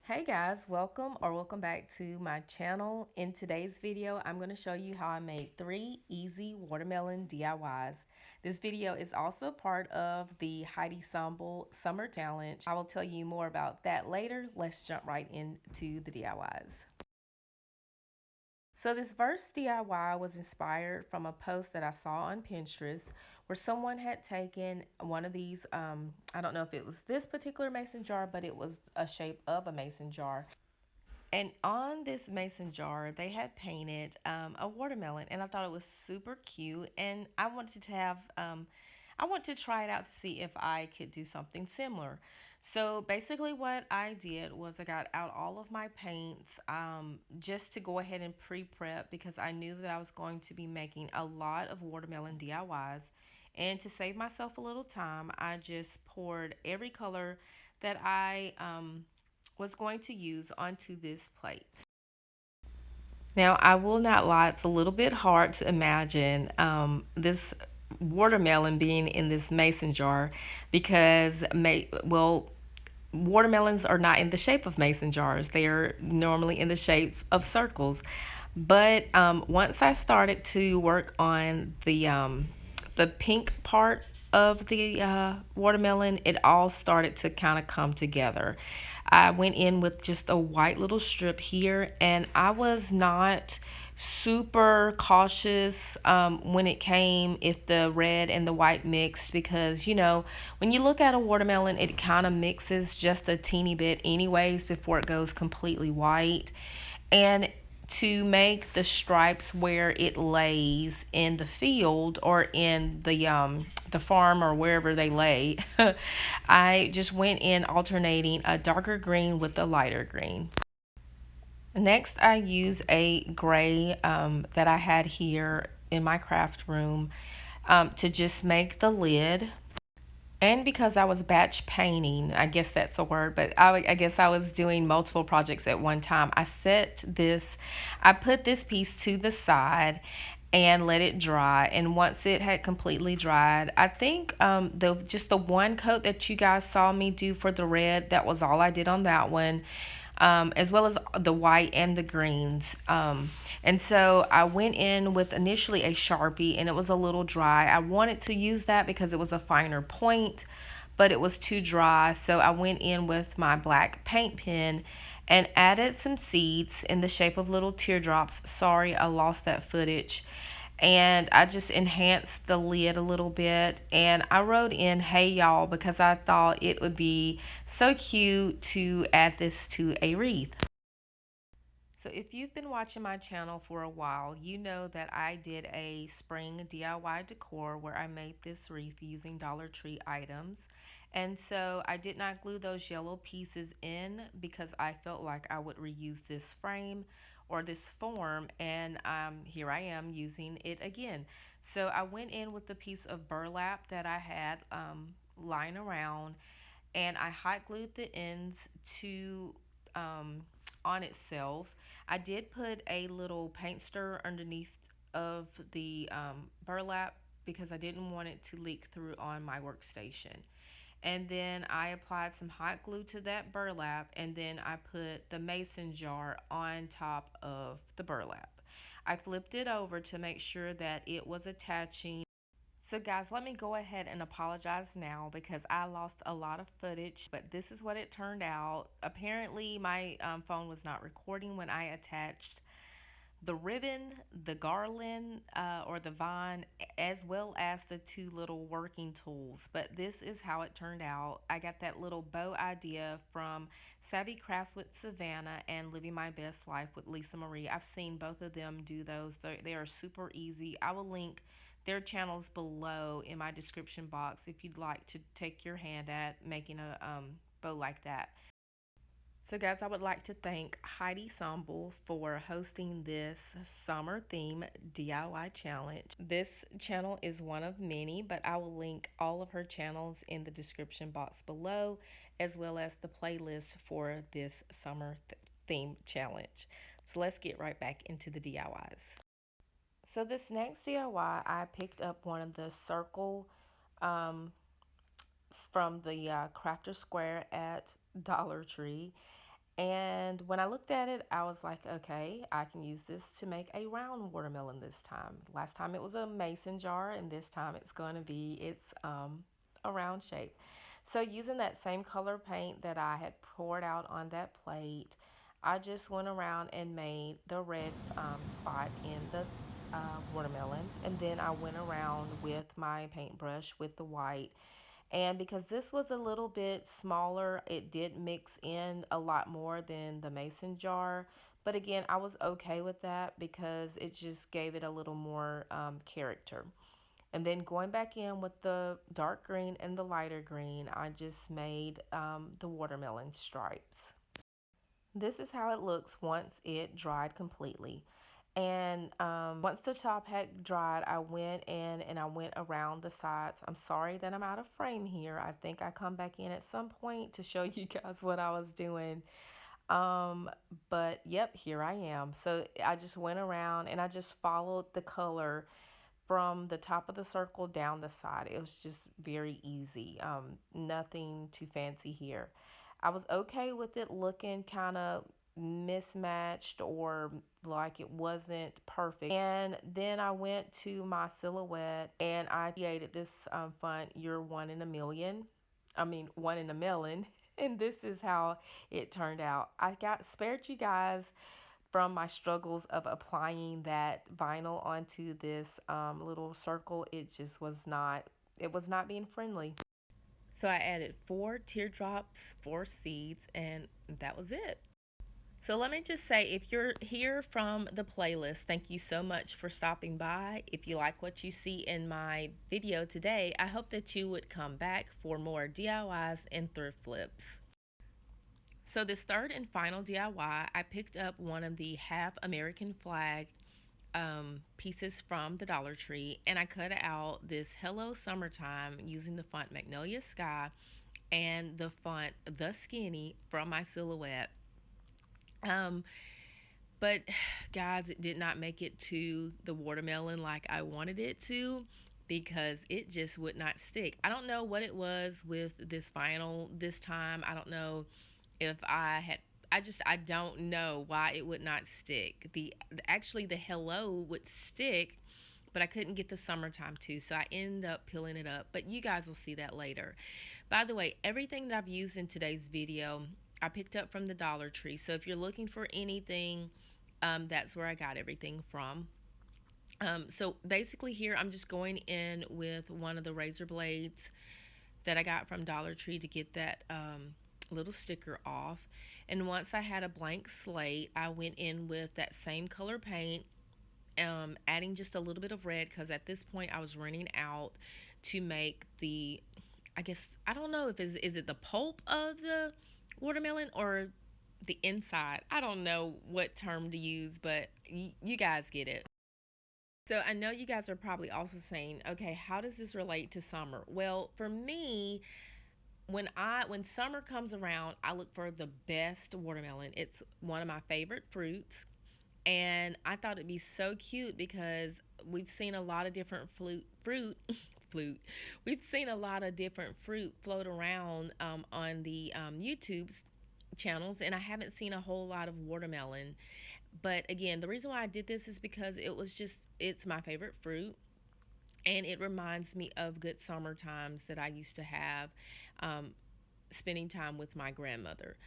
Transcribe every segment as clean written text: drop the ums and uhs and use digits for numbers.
Hey guys, welcome back to my channel. In today's video, I'm going to show you how I made 3 easy watermelon DIYs. This video is also part of the Heidi Sonboul Summer Challenge. I will tell you more about that later. Let's jump right into the DIYs. So this first DIY was inspired from a post that I saw on Pinterest where someone had taken one of these, I don't know if it was this particular mason jar, but it was a shape of a mason jar. And on this mason jar, they had painted a watermelon, and I thought it was super cute. And I wanted to try it out to see if I could do something similar. So basically, what I did was I got out all of my paints just to go ahead and pre-prep because I knew that I was going to be making a lot of watermelon DIYs. And to save myself a little time, I just poured every color that I was going to use onto this plate. Now, I will not lie, it's a little bit hard to imagine this watermelon being in this mason jar because, watermelons are not in the shape of mason jars. They are normally in the shape of circles. But once I started to work on the pink part of the watermelon, it all started to kind of come together. I went in with just a white little strip here, and I was not super cautious when it came if the red and the white mixed because when you look at a watermelon it kind of mixes just a teeny bit anyways before it goes completely white. And to make the stripes where it lays in the field or in the farm or wherever they lay, I just went in alternating a darker green with a lighter green. Next, I use a gray that I had here in my craft room to just make the lid. And because I was batch painting, I guess that's a word, but I guess I was doing multiple projects at one time. I put this piece to the side and let it dry. And once it had completely dried, I think the one coat that you guys saw me do for the red, that was all I did on that one, as well as the white and the greens. And so I went in with initially a Sharpie and it was a little dry. I wanted to use that because it was a finer point, but it was too dry. So I went in with my black paint pen and added some seeds in the shape of little teardrops. Sorry, I lost that footage. And I just enhanced the lid a little bit. And I wrote in "Hey y'all" because I thought it would be so cute to add this to a wreath. So if you've been watching my channel for a while, you know that I did a spring DIY decor where I made this wreath using Dollar Tree items. And so I did not glue those yellow pieces in because I felt like I would reuse this frame or this form, and here I am using it again. So I went in with the piece of burlap that I had lying around, and I hot glued the ends to on itself. I did put a little paint stirrer underneath of the burlap because I didn't want it to leak through on my workstation. And then I applied some hot glue to that burlap, and then I put the mason jar on top of the burlap. I flipped it over to make sure that it was attaching. So guys, let me go ahead and apologize now because I lost a lot of footage, but this is what it turned out. Apparently my phone was not recording when I attached the ribbon, the garland, or the vine, as well as the two little working tools. But this is how it turned out. I got that little bow idea from Savvy Crafts with Savannah and Living My Best Life with Lisa Marie. I've seen both of them do those. They are super easy. I will link their channels below in my description box if you'd like to take your hand at making a bow like that. So, guys, I would like to thank Heidi Sonboul for hosting this summer theme DIY challenge. This channel is one of many, but I will link all of her channels in the description box below, as well as the playlist for this summer theme challenge. So, let's get right back into the DIYs. So, this next DIY, I picked up one of the circle from the Crafter Square at Dollar Tree. And when I looked at it, I was like, okay, I can use this to make a round watermelon this time. Last time it was a mason jar, and this time it's going to be a round shape. So using that same color paint that I had poured out on that plate, I just went around and made the red spot in the watermelon. And then I went around with my paintbrush with the white, and because this was a little bit smaller, it did mix in a lot more than the mason jar. But again, I was okay with that because it just gave it a little more character. And then going back in with the dark green and the lighter green, I just made the watermelon stripes. This is how it looks once it dried completely. And once the top had dried, I went in and I went around the sides. I'm sorry that I'm out of frame here. I think I come back in at some point to show you guys what I was doing. Um, but yep, here I am. So I just went around and I just followed the color from the top of the circle down the side. It was just very easy. Nothing too fancy here. I was okay with it looking kind of mismatched or like it wasn't perfect. And then I went to my silhouette and I created this font, "You're one in a million." I mean, one in a melon. And this is how it turned out. I got spared you guys from my struggles of applying that vinyl onto this little circle. It just was not, it was not being friendly. So I added 4 teardrops, 4 seeds, and that was it. So let me just say, if you're here from the playlist, thank you so much for stopping by. If you like what you see in my video today, I hope that you would come back for more DIYs and thrift flips. So this third and final DIY, I picked up one of the half American flag pieces from the Dollar Tree, and I cut out this "Hello Summertime" using the font Magnolia Sky and the font The Skinny from my silhouette. Um, but guys, it did not make it to the watermelon like I wanted it to because it just would not stick. I don't know what it was with this vinyl this time. I don't know if I had, I don't know why it would not stick. Actually the "hello" would stick, but I couldn't get the "summertime" too, so I ended up peeling it up, but you guys will see that later. By the way, everything that I've used in today's video I picked up from the Dollar Tree, so if you're looking for anything, that's where I got everything from. So basically here I'm just going in with one of the razor blades that I got from Dollar Tree to get that little sticker off. And once I had a blank slate, I went in with that same color paint, adding just a little bit of red because at this point I was running out to make the, I guess, I don't know if is it the pulp of the watermelon or the inside. I don't know what term to use, but you guys get it. So I know you guys are probably also saying, okay, how does this relate to summer? Well, for me, when summer comes around, I look for the best watermelon. It's one of my favorite fruits. And I thought it'd be so cute because we've seen a lot of different fruit. We've seen a lot of different fruit float around on the YouTube channels, and I haven't seen a whole lot of watermelon. But again, the reason why I did this is because it's my favorite fruit. And it reminds me of good summer times that I used to have, spending time with my grandmother.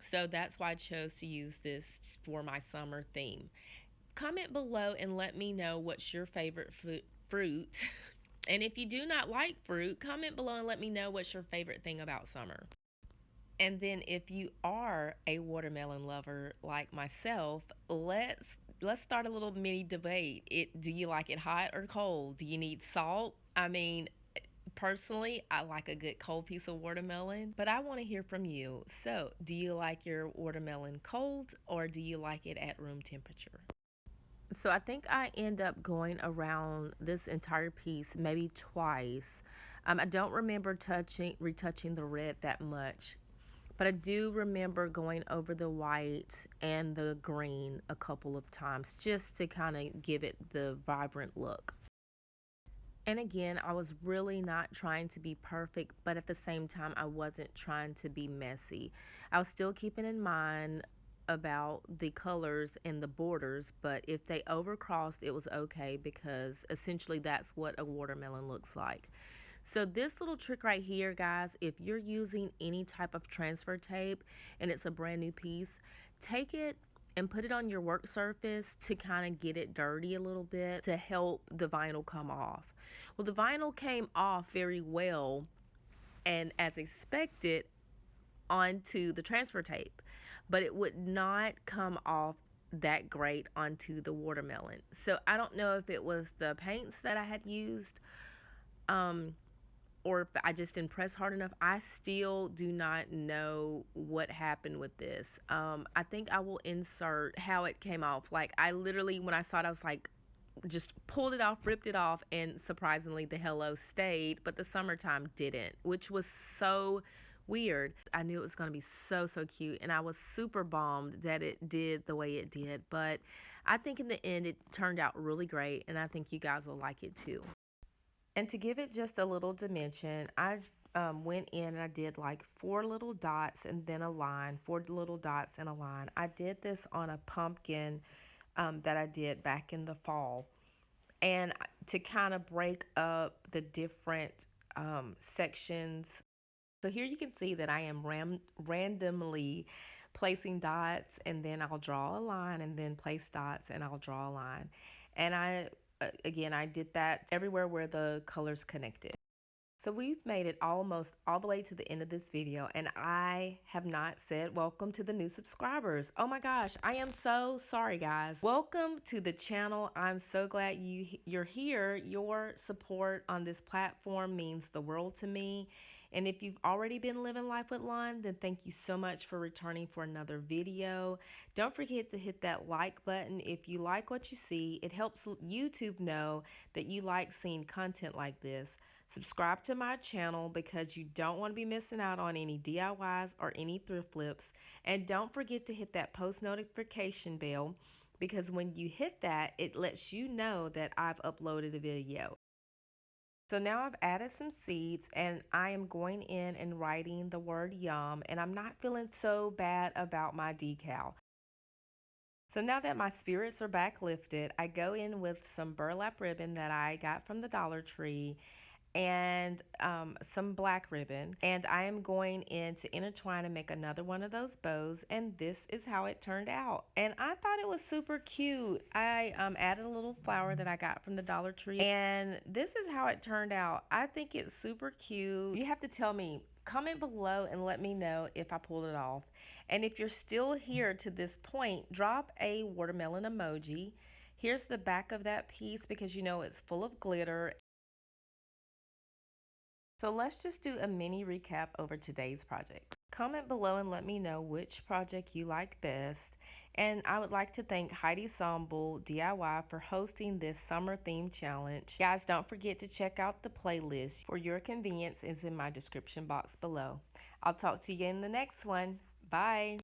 So that's why I chose to use this for my summer theme. Comment below and let me know what's your favorite fruit. And if you do not like fruit, comment below and let me know what's your favorite thing about summer. And then if you are a watermelon lover like myself, let's start a little mini debate. Do you like it hot or cold? Do you need salt? I mean, personally, I like a good cold piece of watermelon, but I want to hear from you. So, do you like your watermelon cold or do you like it at room temperature? So I think I end up going around this entire piece maybe twice. I don't remember retouching the red that much, but I do remember going over the white and the green a couple of times just to kind of give it the vibrant look. And again, I was really not trying to be perfect, but at the same time, I wasn't trying to be messy. I was still keeping in mind about the colors and the borders, but if they overcrossed, it was okay because essentially that's what a watermelon looks like. So this little trick right here, guys, if you're using any type of transfer tape and it's a brand new piece, take it and put it on your work surface to kind of get it dirty a little bit to help the vinyl come off. Well, the vinyl came off very well and as expected onto the transfer tape, but it would not come off that great onto the watermelon. So I don't know if it was the paints that I had used, or if I just didn't press hard enough. I still do not know what happened with this. I think I will insert how it came off. Like, I literally, when I saw it, I was like, just pulled it off, ripped it off, and surprisingly the hello stayed, but the summertime didn't, which was so weird. I knew it was going to be so cute, and I was super bummed that it did the way it did, but I think in the end it turned out really great, and I think you guys will like it too. And to give it just a little dimension, I went in and I did like 4 little dots and then a line, 4 little dots and a line. I did this on a pumpkin that I did back in the fall. And to kind of break up the different sections. So here you can see that I am randomly placing dots, and then I'll draw a line, and then place dots and I'll draw a line. And again, I did that everywhere where the colors connected. So we've made it almost all the way to the end of this video, and I have not said welcome to the new subscribers. Oh my gosh, I am so sorry, guys. Welcome to the channel. I'm so glad you're here. Your support on this platform means the world to me. And if you've already been living life with Lon, then thank you so much for returning for another video. Don't forget to hit that like button if you like what you see. It helps YouTube know that you like seeing content like this. Subscribe to my channel because you don't want to be missing out on any DIYs or any thrift flips. And don't forget to hit that post notification bell because when you hit that, it lets you know that I've uploaded a video. So now I've added some seeds and I am going in and writing the word yum, and I'm not feeling so bad about my decal. So now that my spirits are back lifted, I go in with some burlap ribbon that I got from the Dollar Tree and some black ribbon, and I am going in to intertwine and make another one of those bows, and this is how it turned out. And I thought it was super cute. I added a little flower that I got from the Dollar Tree, and this is how it turned out. I think it's super cute. You have to tell me, comment below and let me know if I pulled it off. And if you're still here to this point, drop a watermelon emoji. Here's the back of that piece because you know it's full of glitter. So let's just do a mini recap over today's project. Comment below and let me know which project you like best. And I would like to thank Heidi Sonboul DIY for hosting this summer theme challenge. Guys, don't forget to check out the playlist. For your convenience is in my description box below. I'll talk to you in the next one. Bye.